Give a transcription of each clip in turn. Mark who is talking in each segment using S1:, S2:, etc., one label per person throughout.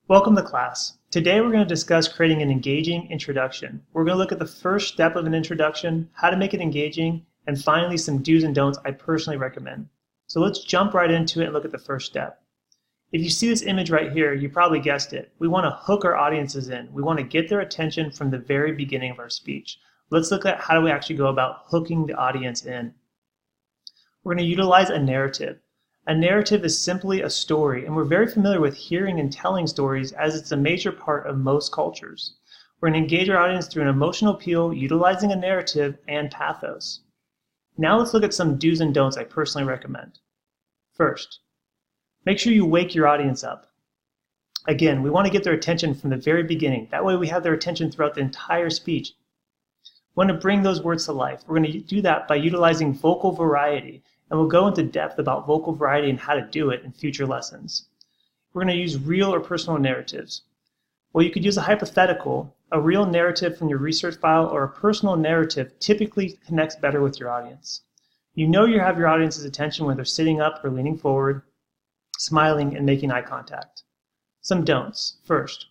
S1: Welcome to class. Today we're going to discuss creating an engaging introduction. We're going to look at the first step of an introduction, how to make it engaging, and finally some do's and don'ts I personally recommend. So let's jump right into it and look at the first step. If you see this image right here, you probably guessed it. We want to hook our audiences in. We want to get their attention from the very beginning of our speech. Let's look at how do we actually go about hooking the audience in. We're going to utilize a narrative. A narrative is simply a story, and we're very familiar with hearing and telling stories as it's a major part of most cultures. We're going to engage our audience through an emotional appeal, utilizing a narrative and pathos. Now let's look at some do's and don'ts I personally recommend. First, make sure you wake your audience up. Again, we want to get their attention from the very beginning. That way we have their attention throughout the entire speech. We want to bring those words to life. We're going to do that by utilizing vocal variety. And we'll go into depth about vocal variety and how to do it in future lessons. We're going to use real or personal narratives. Well, you could use a hypothetical. A real narrative from your research file or a personal narrative typically connects better with your audience. You know you have your audience's attention when they're sitting up or leaning forward, smiling and making eye contact. Some don'ts. First,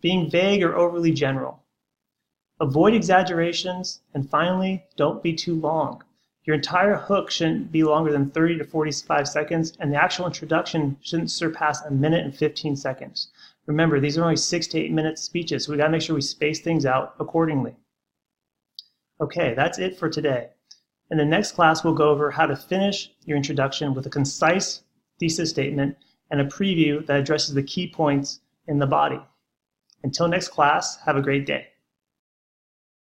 S1: being vague or overly general. Avoid exaggerations, and finally, don't be too long. Your entire hook shouldn't be longer than 30 to 45 seconds, and the actual introduction shouldn't surpass a minute and 15 seconds. Remember, these are only 6 to 8 minute speeches, so we gotta make sure we space things out accordingly. Okay, that's it for today. In the next class, we'll go over how to finish your introduction with a concise thesis statement and a preview that addresses the key points in the body. Until next class, have a great day.